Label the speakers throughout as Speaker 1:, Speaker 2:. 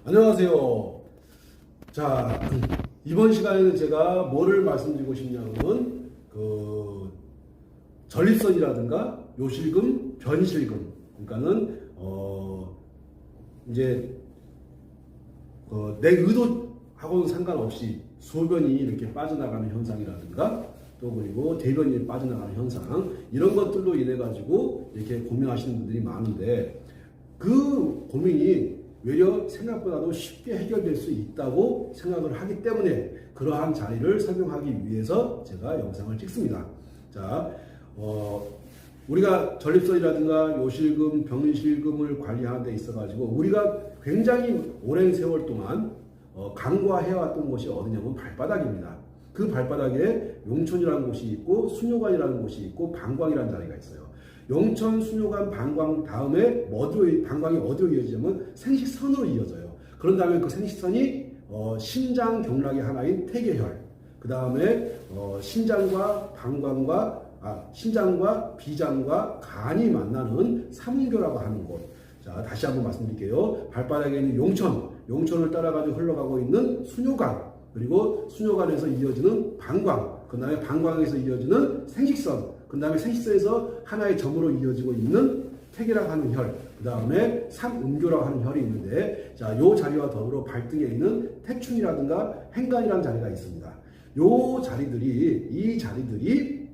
Speaker 1: 안녕하세요. 자, 이번 시간에는 제가 뭐를 말씀드리고 싶냐면, 전립선이라든가 요실금, 변실금. 그러니까는, 이제, 내 의도하고는 상관없이 소변이 이렇게 빠져나가는 현상이라든가, 또 그리고 대변이 빠져나가는 현상, 이런 것들로 인해가지고 이렇게 고민하시는 분들이 많은데, 그 고민이 외려 생각보다도 쉽게 해결될 수 있다고 생각을 하기 때문에 그러한 자리를 설명하기 위해서 제가 영상을 찍습니다. 자, 우리가 전립선이라든가 요실금, 병실금을 관리하는 데 있어가지고 우리가 굉장히 오랜 세월 동안 간과해왔던 곳이 어디냐면 발바닥입니다. 그 발바닥에 용천이라는 곳이 있고 수뇨관이라는 곳이 있고 방광이라는 자리가 있어요. 용천, 수뇨관, 방광 다음에 방광이 어디로 이어지냐면 생식선으로 이어져요. 그런 다음에 그 생식선이 신장 경락의 하나인 태계혈, 그 다음에 신장과 비장과 간이 만나는 삼음교라고 하는 곳. 자, 다시 한번 말씀드릴게요. 발바닥에 있는 용천을 따라가지고 흘러가고 있는 수뇨관, 그리고 수뇨관에서 이어지는 방광, 그 다음에 방광에서 이어지는 생식선, 그 다음에 생식선에서 하나의 점으로 이어지고 있는 태계라고 하는 혈, 그 다음에 삼음교라고 하는 혈이 있는데, 자, 요 자리와 더불어 발등에 있는 태충이라든가 행간이라는 자리가 있습니다. 이 자리들이,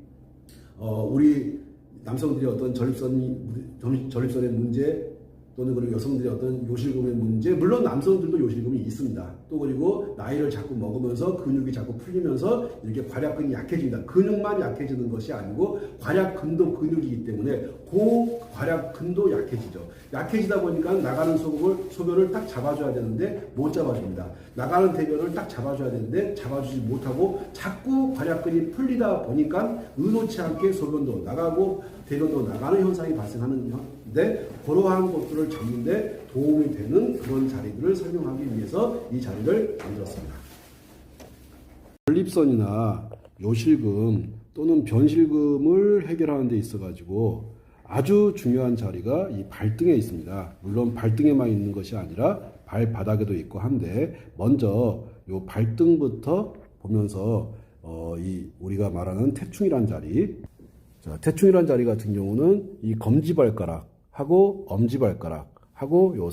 Speaker 1: 우리 남성들이 어떤 전립선의 문제, 또는 그리고 여성들의 어떤 요실금의 문제, 물론 남성들도 요실금이 있습니다. 또 그리고 나이를 자꾸 먹으면서 근육이 자꾸 풀리면서 이렇게 괄약근이 약해집니다. 근육만 약해지는 것이 아니고 괄약근도 근육이기 때문에 그 괄약근도 약해지죠. 약해지다 보니까 나가는 소변을 딱 잡아줘야 되는데 못 잡아줍니다. 나가는 대변을 딱 잡아줘야 되는데 잡아주지 못하고 자꾸 괄약근이 풀리다 보니까 의도치 않게 소변도 나가고 대변도 나가는 현상이 발생하는데, 그러한 것들을 잡는데 도움이 되는 그런 자리들을 설명하기 위해서 이 자리를 만들었습니다. 전립선이나 요실금 또는 변실금을 해결하는 데 있어가지고 아주 중요한 자리가 이 발등에 있습니다. 물론 발등에만 있는 것이 아니라 발바닥에도 있고 한데, 먼저 요 발등부터 보면서 우리가 말하는 태충이란 자리, 태충이란 자리 같은 경우는 이 검지발가락하고 엄지발가락하고 요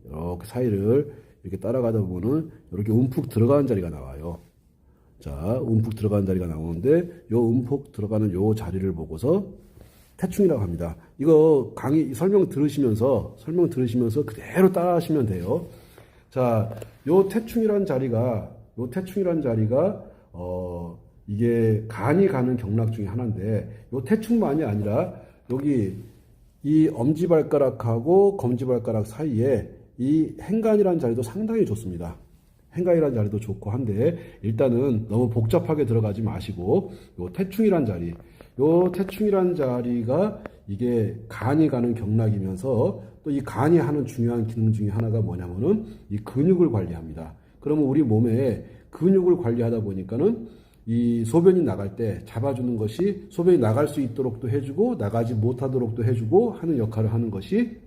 Speaker 1: 이렇게 사이를 이렇게 따라가다 보면은 이렇게 움푹 들어가는 자리가 나와요. 자, 움푹 들어가는 자리가 나오는데, 요 움푹 들어가는 요 자리를 보고서 태충이라고 합니다. 이거 강의 설명 들으시면서 그대로 따라 하시면 돼요. 자, 요 태충이란 자리가 이게 간이 가는 경락 중에 하나인데, 요 태충만이 아니라 여기 이 엄지발가락하고 검지발가락 사이에 이 행간이라는 자리도 상당히 좋습니다. 행간이라는 자리도 좋고 한데, 일단은 너무 복잡하게 들어가지 마시고 요 태충이란 자리가 이게 간이 가는 경락이면서 또 이 간이 하는 중요한 기능 중에 하나가 뭐냐면은 이 근육을 관리합니다. 그러면 우리 몸에 근육을 관리하다 보니까는 이 소변이 나갈 때 잡아주는 것이, 소변이 나갈 수 있도록도 해주고 나가지 못하도록도 해주고 하는 역할을 하는 것이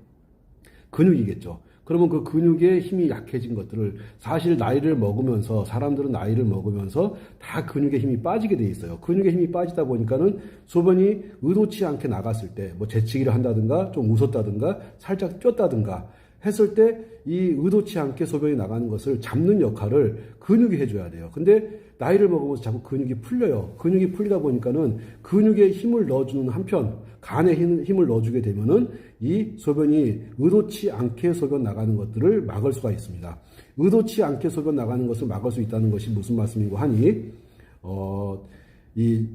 Speaker 1: 근육이겠죠. 그러면 그 근육의 힘이 약해진 것들을, 사실 사람들은 나이를 먹으면서 다 근육의 힘이 빠지게 돼 있어요. 근육의 힘이 빠지다 보니까는 소변이 의도치 않게 나갔을 때, 뭐 재치기를 한다든가 좀 웃었다든가 살짝 쪘다든가 했을 때 이 의도치 않게 소변이 나가는 것을 잡는 역할을 근육이 해줘야 돼요. 근데 나이를 먹으면서 자꾸 근육이 풀려요. 근육이 풀리다 보니까는 근육에 힘을 넣어주는 한편, 간에 힘을 넣어주게 되면은 이 소변이 의도치 않게 소변 나가는 것들을 막을 수가 있습니다. 의도치 않게 소변 나가는 것을 막을 수 있다는 것이 무슨 말씀인고 하니, 이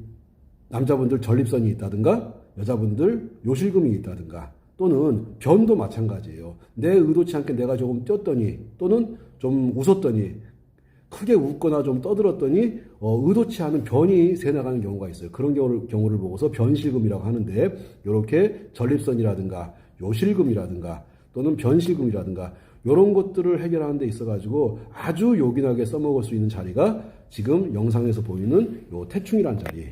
Speaker 1: 남자분들 전립선이 있다든가 여자분들 요실금이 있다든가 또는 변도 마찬가지예요. 내 의도치 않게 내가 조금 쪘더니 또는 좀 웃었더니, 크게 웃거나 좀 떠들었더니 의도치 않은 변이 새나가는 경우가 있어요. 그런 경우를 보고서 변실금이라고 하는데, 이렇게 전립선이라든가 요실금이라든가 또는 변실금이라든가 이런 것들을 해결하는 데 있어가지고 아주 요긴하게 써먹을 수 있는 자리가 지금 영상에서 보이는 요 태충이란 자리.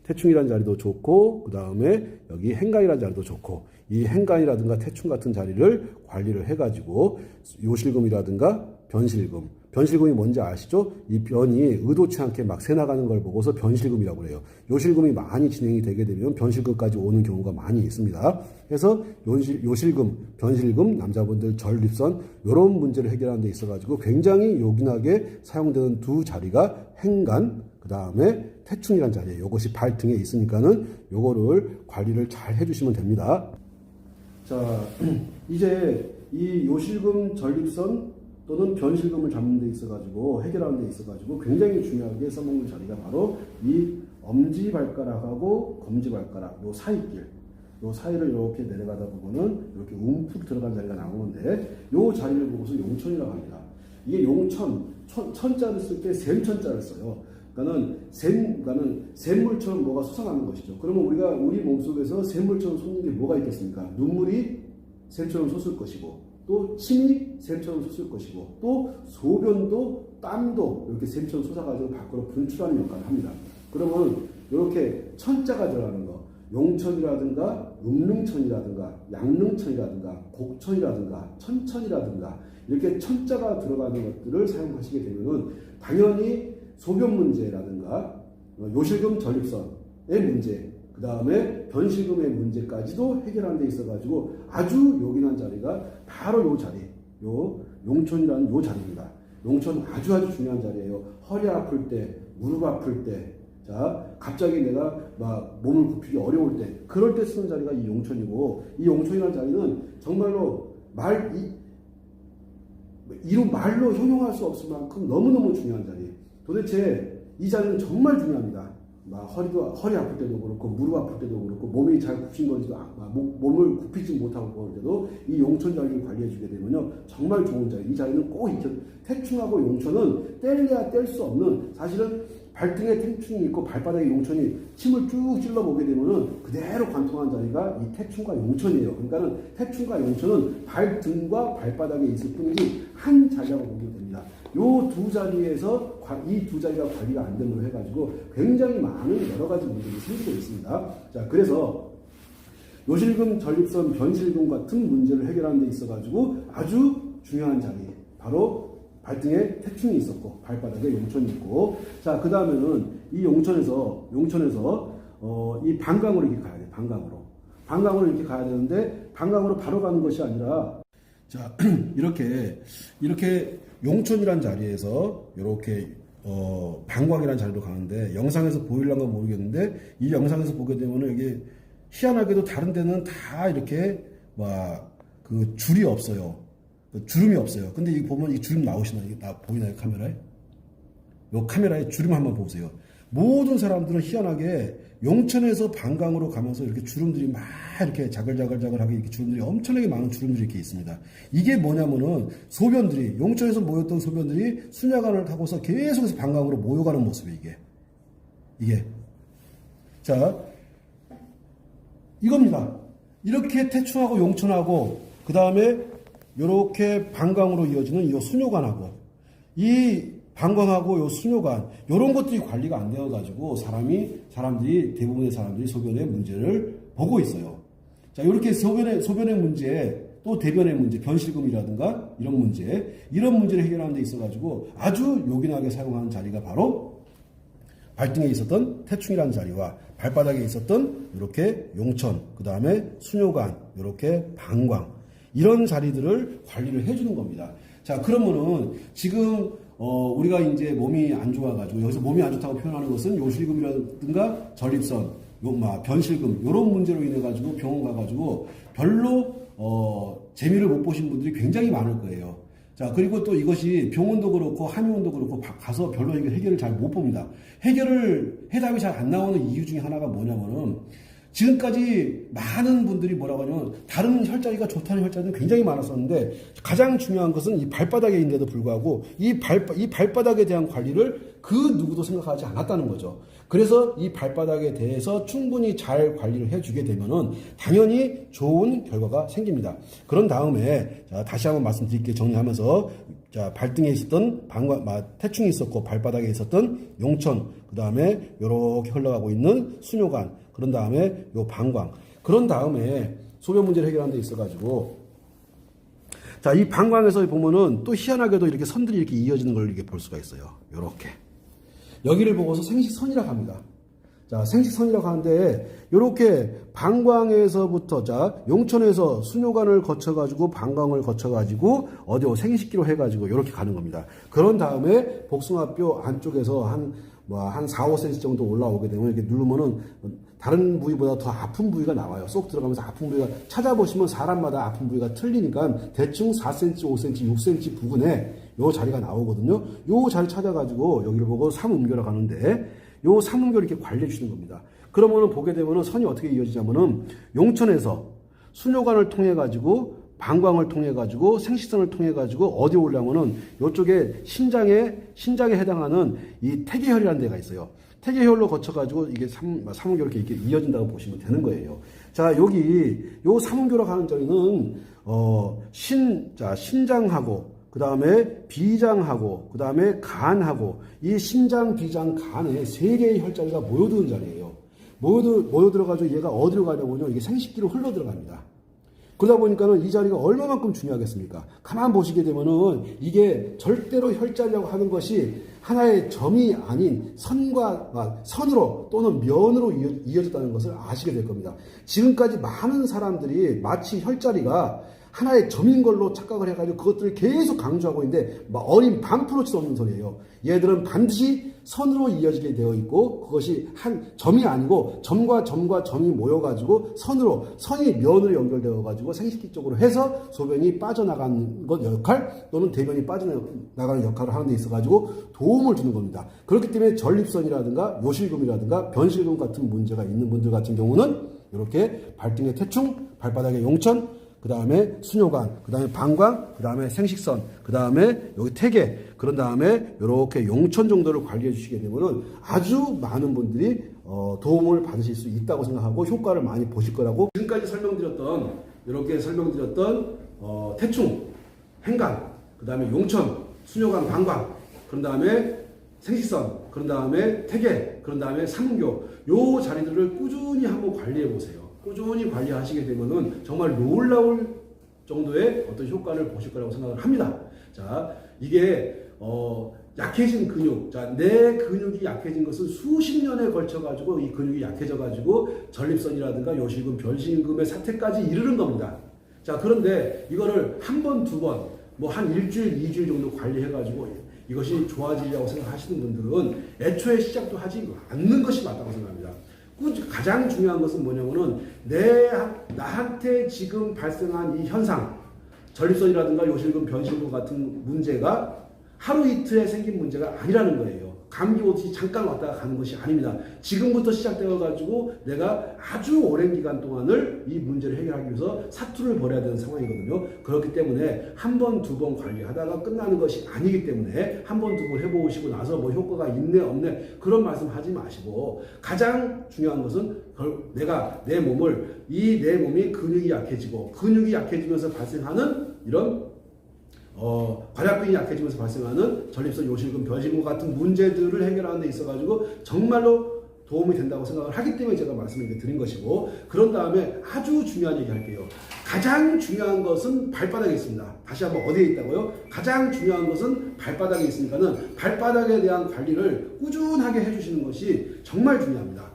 Speaker 1: 태충이라는 자리도 좋고, 그 다음에 여기 행간이라는 자리도 좋고, 이 행간이라든가 태충 같은 자리를 관리를 해가지고 요실금이라든가 변실금이 뭔지 아시죠? 이 변이 의도치 않게 막 새나가는 걸 보고서 변실금이라고 그래요. 요실금이 많이 진행이 되게 되면 변실금까지 오는 경우가 많이 있습니다. 그래서 요실금, 변실금, 남자분들 전립선 이런 문제를 해결하는 데 있어가지고 굉장히 요긴하게 사용되는 두 자리가 행간, 그 다음에 태충이란 자리예요. 이것이 발등에 있으니까는 요거를 관리를 잘 해주시면 됩니다. 자, 이제 이 요실금 전립선 또는 변실금을 잡는 데 있어가지고 해결하는 데 있어가지고 굉장히 중요하게 써먹는 자리가 바로 이 엄지발가락하고 검지발가락 요 사이길, 요 사이를 이렇게 내려가다 보면은 이렇게 움푹 들어간 자리가 나오는데 요 자리를 보고서 용천이라고 합니다. 이게 용천, 천자를 쓸 때 샘천자를 써요. 그러니까는 샘물처럼 뭐가 솟아나는 것이죠. 그러면 우리 몸속에서 샘물처럼 솟는 게 뭐가 있겠습니까? 눈물이 샘처럼 솟을 것이고, 또 침이 샘처럼 솟을 것이고, 또 소변도 땀도 이렇게 샘처럼 솟아가지고 밖으로 분출하는 역할을 합니다. 그러면 이렇게 천자가 들어가는 거, 용천이라든가 음릉천이라든가 양릉천이라든가 곡천이라든가 천천이라든가 이렇게 천자가 들어가는 것들을 사용하시게 되면은 당연히 소변 문제라든가 요실금 전립선의 문제, 그 다음에 변실금의 문제까지도 해결하는 데 있어가지고 아주 요긴한 자리가 바로 요 자리, 요 용천이라는 요 자리입니다. 용천 아주 중요한 자리예요. 허리 아플 때, 무릎 아플 때, 자, 갑자기 내가 막 몸을 굽히기 어려울 때, 그럴 때 쓰는 자리가 이 용천이고, 이 용천이라는 자리는 정말로 이로 말로 형용할 수 없을 만큼 너무너무 중요한 자리. 도대체 이 자리는 정말 중요합니다. 허리 아플 때도 그렇고, 무릎 아플 때도 그렇고, 몸이 잘 굽힌 건지도, 몸을 굽히지 못하고 그럴 때도 이 용천 자리를 관리해주게 되면요, 정말 좋은 자리. 이 자리는 꼭 태충하고 용천은 뗄래야 뗄 수 없는, 사실은 발등에 태충이 있고 발바닥에 용천이 침을 쭉 찔러보게 되면은 그대로 관통한 자리가 이 태충과 용천이에요. 그러니까는 태충과 용천은 발등과 발바닥에 있을 뿐이지 한 자리라고 보면 됩니다. 요 두 자리에서 이 두 자리가 관리가 안 됨으로 해가지고 굉장히 많은 여러 가지 문제들이 생기고 있습니다. 자, 그래서 요실금, 전립선, 변실금 같은 문제를 해결하는 데 있어가지고 아주 중요한 자리, 바로 발등에 태충이 있었고 발바닥에 용천이 있고, 자, 그 다음에는 이 용천에서 이 방광으로 이렇게 가야 돼. 방광으로 이렇게 가야 되는데 방광으로 바로 가는 것이 아니라, 자, 이렇게 용천이란 자리에서 이렇게 방광이란 자리로 가는데, 영상에서 보일란가 모르겠는데 이 영상에서 보게 되면은 이게 희한하게도 다른 데는 다 이렇게 그 줄이 없어요. 주름이 없어요. 근데 이 보면 이 주름 나오시나요? 이게 보이나요? 카메라에? 요 카메라에 주름 한번 보세요. 모든 사람들은 희한하게 용천에서 방광으로 가면서 이렇게 주름들이 막 이렇게 자글자글하게 이렇게 주름들이 엄청나게 많은 주름들이 이렇게 있습니다. 이게 뭐냐면은 소변들이, 용천에서 모였던 소변들이 순야관을 타고서 계속해서 방광으로 모여가는 모습이에요. 이게. 자, 이겁니다. 이렇게 태충하고 용천하고, 그 다음에 요렇게 방광으로 이어지는 이 수뇨관하고, 이 방광하고 요 수뇨관, 요런 것들이 관리가 안 되어가지고 대부분의 사람들이 소변의 문제를 보고 있어요. 자, 요렇게 소변의 문제, 또 대변의 문제, 변실금이라든가 이런 문제를 해결하는 데 있어가지고 아주 요긴하게 사용하는 자리가 바로 발등에 있었던 태충이라는 자리와 발바닥에 있었던 이렇게 용천, 그 다음에 수뇨관, 이렇게 방광, 이런 자리들을 관리를 해주는 겁니다. 자, 그러면은 지금 우리가 이제 몸이 안 좋아가지고, 여기서 몸이 안 좋다고 표현하는 것은 요실금이라든가 전립선, 변실금 이런 문제로 인해 가지고 병원 가가지고 별로 재미를 못 보신 분들이 굉장히 많을 거예요. 자, 그리고 또 이것이 병원도 그렇고 한의원도 그렇고 가서 별로 해결을 잘 못 봅니다. 해답이 잘 안 나오는 이유 중에 하나가 뭐냐면은, 지금까지 많은 분들이 뭐라고 하냐면 다른 혈자리가 좋다는 혈자리는 굉장히 많았었는데, 가장 중요한 것은 이 발바닥에 있는데도 불구하고 이 발바닥에 대한 관리를 그 누구도 생각하지 않았다는 거죠. 그래서 이 발바닥에 대해서 충분히 잘 관리를 해주게 되면은 당연히 좋은 결과가 생깁니다. 그런 다음에 자, 다시 한번 말씀드릴게요. 정리하면서 자, 발등에 있었던 태충이 있었고 발바닥에 있었던 용천, 그 다음에 이렇게 흘러가고 있는 수뇨관, 그런 다음에 요 방광, 그런 다음에 소변 문제를 해결하는 데 있어가지고 자, 이 방광에서 보면은 또 희한하게도 이렇게 선들이 이렇게 이어지는 걸 이렇게 볼 수가 있어요. 요렇게. 여기를 보고서 생식선이라고 합니다. 자, 생식선이라고 하는데, 요렇게 방광에서부터, 자, 용천에서 수뇨관을 거쳐가지고, 방광을 거쳐가지고, 어디로 생식기로 해가지고, 요렇게 가는 겁니다. 그런 다음에 복숭아뼈 안쪽에서 한 4, 5cm 정도 올라오게 되면 이렇게 누르면은 다른 부위보다 더 아픈 부위가 나와요. 쏙 들어가면서 아픈 부위가 찾아보시면 사람마다 아픈 부위가 틀리니까 대충 4cm, 5cm, 6cm 부근에 요 자리가 나오거든요. 요 자리 찾아가지고 여기를 보고 삼음교라 가는데 요 삼음교를 이렇게 관리해 주시는 겁니다. 그러면은 보게 되면은 선이 어떻게 이어지냐면은 용천에서 수뇨관을 통해 가지고 방광을 통해 가지고 생식선을 통해 가지고 어디 올라오면은 요쪽에 신장에 해당하는 이 태계혈이라는 데가 있어요. 태계혈로 거쳐가지고 이게 삼음교로 이렇게 이어진다고 보시면 되는 거예요. 자, 여기 요 삼음교로 가는 자리는 신장하고 그 다음에 비장하고 그 다음에 간하고 이 신장, 비장, 간에 세 개의 혈자리가 모여드는 자리예요. 모여들어가지고 얘가 어디로 가냐면요, 이게 생식기로 흘러 들어갑니다. 그러다 보니까는 이 자리가 얼마만큼 중요하겠습니까? 가만 보시게 되면은 이게 절대로 혈자리라고 하는 것이 하나의 점이 아닌 선으로 또는 면으로 이어졌다는 것을 아시게 될 겁니다. 지금까지 많은 사람들이 마치 혈자리가 하나의 점인 걸로 착각을 해가지고 그것들을 계속 강조하고 있는데 어린 반프로 칠 수 없는 소리예요. 얘들은 반드시 선으로 이어지게 되어 있고 그것이 한 점이 아니고 점과 점이 모여가지고 선이 면으로 연결되어가지고 생식기 쪽으로 해서 소변이 빠져나가는 것 역할 또는 대변이 빠져나가는 역할을 하는 데 있어가지고 도움을 주는 겁니다. 그렇기 때문에 전립선이라든가 요실금이라든가 변실금 같은 문제가 있는 분들 같은 경우는 이렇게 발등의 태충, 발바닥의 용천, 그 다음에 수뇨관, 그 다음에 방광, 그 다음에 생식선, 그 다음에 여기 태계, 그런 다음에 이렇게 용천 정도를 관리해 주시게 되면은 아주 많은 분들이 도움을 받으실 수 있다고 생각하고 효과를 많이 보실 거라고 지금까지 이렇게 설명드렸던 태충, 행간, 그 다음에 용천, 수뇨관, 방광, 그런 다음에 생식선, 그런 다음에 태계, 그런 다음에 삼음교, 요 자리들을 꾸준히 한번 관리해 보세요. 꾸준히 관리하시게 되면은 정말 놀라울 정도의 어떤 효과를 보실 거라고 생각을 합니다. 자, 이게 약해진 근육, 자, 내 근육이 약해진 것은 수십 년에 걸쳐 가지고 이 근육이 약해져 가지고 전립선이라든가 요실금, 변실금의 사태까지 이르는 겁니다. 자, 그런데 이거를 한 번, 두 번, 뭐 한 일주일, 2주일 정도 관리해 가지고 이것이 좋아지려고 생각하시는 분들은 애초에 시작도 하지 않는 것이 맞다고 생각합니다. 가장 중요한 것은 뭐냐면은 나한테 지금 발생한 이 현상, 전립선이라든가 요실금, 변실금 같은 문제가 하루 이틀에 생긴 문제가 아니라는 거예요. 감기 오듯이 잠깐 왔다가 가는 것이 아닙니다. 지금부터 시작되어가지고 내가 아주 오랜 기간 동안을 이 문제를 해결하기 위해서 사투를 벌여야 되는 상황이거든요. 그렇기 때문에 한 번, 두 번 관리하다가 끝나는 것이 아니기 때문에 한 번, 두 번 해보시고 나서 뭐 효과가 있네, 없네 그런 말씀 하지 마시고 가장 중요한 것은 내가 내 몸이 근육이 약해지면서 발생하는 이런 관약근이 약해지면서 발생하는 전립선, 요실금, 변실금 같은 문제들을 해결하는 데 있어가지고 정말로 도움이 된다고 생각을 하기 때문에 제가 말씀을 드린 것이고, 그런 다음에 아주 중요한 얘기 할게요. 가장 중요한 것은 발바닥에 있습니다. 다시 한번 어디에 있다고요? 가장 중요한 것은 발바닥에 있으니까는 발바닥에 대한 관리를 꾸준하게 해주시는 것이 정말 중요합니다.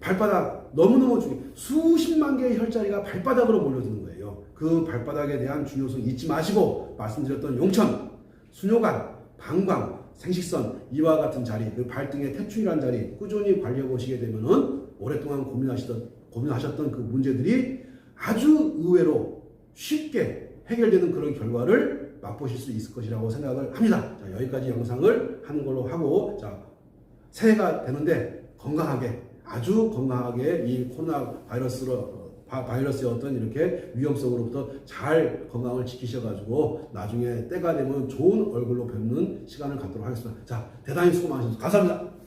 Speaker 1: 발바닥 너무너무 중요해요. 수십만 개의 혈자리가 발바닥으로 몰려드는 거예요. 그 발바닥에 대한 중요성 잊지 마시고 말씀드렸던 용천, 수뇨관, 방광, 생식선 이와 같은 자리, 그 발등의 태충이라는 자리 꾸준히 관리해 보시게 되면은 오랫동안 고민하셨던 그 문제들이 아주 의외로 쉽게 해결되는 그런 결과를 맛보실 수 있을 것이라고 생각을 합니다. 자, 여기까지 영상을 하는 걸로 하고, 자, 새해가 되는데 아주 건강하게 이 코로나 바이러스의 어떤 이렇게 위험성으로부터 잘 건강을 지키셔가지고 나중에 때가 되면 좋은 얼굴로 뵙는 시간을 갖도록 하겠습니다. 자, 대단히 수고 많으셨습니다. 감사합니다.